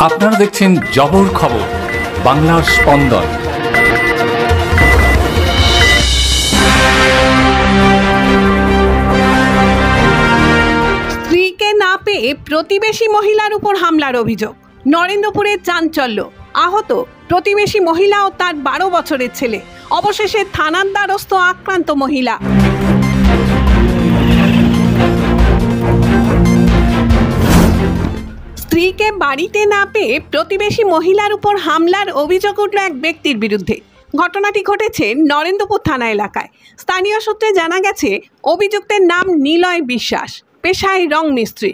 আপনারা দেখছেন জবর খবর, বাংলার স্পন্দন। স্ত্রীকে না পেয়ে প্রতিবেশী মহিলার উপর হামলার অভিযোগ। নরেন্দ্রপুরের চাঞ্চল্য, আহত প্রতিবেশী মহিলা ও তার 12 বছরের ছেলে। অবশেষে থানার দ্বারস্থ আক্রান্ত মহিলা। স্ত্রীকে বাড়িতে না পেয়ে প্রতিবেশী মহিলার উপর হামলার অভিযোগ উঠল এক ব্যক্তির বিরুদ্ধে। ঘটনাটি ঘটেছে নরেন্দ্রপুর থানা এলাকায়। স্থানীয় সূত্রে জানা গেছে, অভিযুক্তের নাম নিলয় বিশ্বাস, পেশায় রং মিস্ত্রি।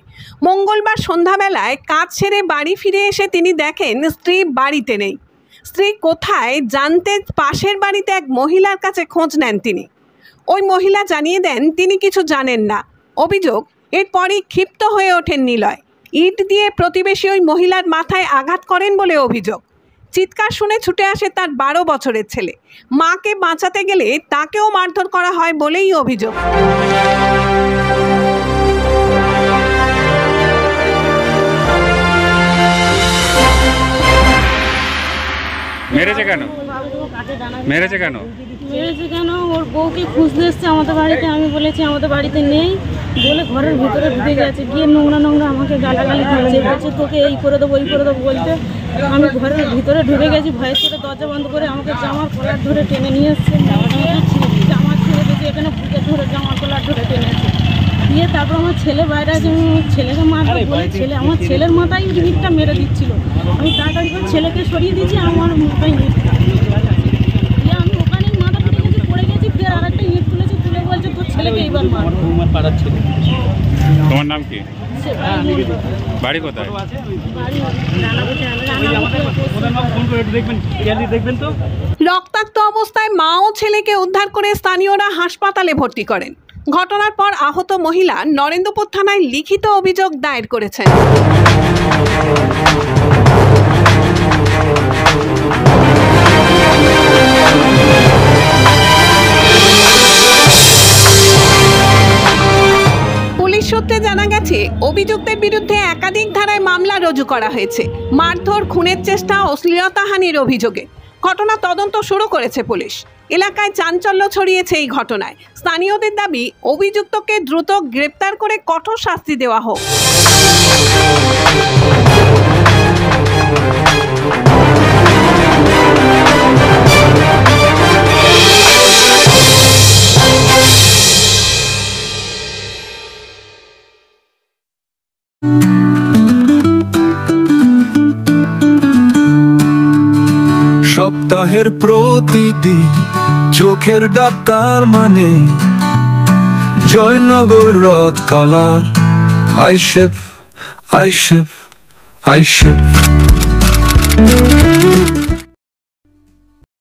মঙ্গলবার সন্ধ্যাবেলায় কাজ সেরে বাড়ি ফিরে এসে তিনি দেখেন স্ত্রী বাড়িতে নেই। স্ত্রী কোথায় জানতে পাশের বাড়িতে এক মহিলার কাছে খোঁজ নেন তিনি। ওই মহিলা জানিয়ে দেন তিনি কিছু জানেন না। অভিযোগ, এরপরই ক্ষিপ্ত হয়ে ওঠেন নিলয়। ইট দিয়ে প্রতিবেশী ওই মহিলার মাথায় আঘাত করেন বলে অভিযোগ। চিৎকার শুনে ছুটে আসে তার 12 বছরের ছেলে। মাকে বাঁচাতে গেলে তাকেও মারধর করা হয় বলেই অভিযোগ। মেরেছে কেন? মেরেছে কেন? মেরেছে কেন? ওর বউকে খুঁজতে এসছে আমাদের বাড়িতে। আমি বলেছি আমাদের বাড়িতে নেই বলে ঘরের ভিতরে ঢুকে গেছে, গিয়ে নোংরা নোংরা আমাকে গালাগালি করছে, বলছে তোকে এই করে দেবো ওই করে দেবো বলতে। আমি ঘরের ভিতরে ঢুকে গেছি, ভয়ের সাথে দরজা বন্ধ করে আমাকে জামার কলার ধরে টেনে নিয়ে এসছে। জামা ছিঁড়ে দিয়েছে, এখানে বুকে ধরে জামার কলার ধরে টেনেছে। দিয়ে তারপর আমার ছেলে বাইরে আছে, আমি ছেলেকে মারবো বলে আমার ছেলের মাথায় ইটটা মেরে দিচ্ছিল। আমি তাড়াতাড়ি করে ছেলেকে সরিয়ে দিয়েছি, আমার মাথায় ইটটা দিয়ে আমি ওখানে মাথা ফেটে গেছি, পড়ে গেছি। ফের আর একটা ইট তুলেছি, তুলে বলছে তোর ছেলেকে এইবার মারবো। তোমার নাম কি? বাড়ি কোথায়? রক্তাক্ত অবস্থায় মা ও ছেলেকে উদ্ধার করে স্থানীয়রা হাসপাতালে ভর্তি করেন। ঘটনার পর আহত মহিলা নরেন্দ্রপুর থানায় লিখিত অভিযোগ দায়ের করেছেন। পুলিশ সূত্রে জানা গেছে, অভিযুক্তের বিরুদ্ধে একাধিক ধারায় মামলা রুজু করা হয়েছে। মারধর, খুনের চেষ্টা, অশ্লীলতাহানির অভিযোগে। ঘটনা তদন্ত শুরু করেছে পুলিশ। এলাকায় চাঞ্চল্য ছড়িয়েছে এই ঘটনায়। স্থানীয়দের দাবি, অভিযুক্তকে দ্রুত গ্রেপ্তার করে কঠোর শাস্তি দেওয়া হোক। সপ্তাহের প্রতিদিন চোখের ডাক্তার মানে জয়নগর রথ কালার আইশেফ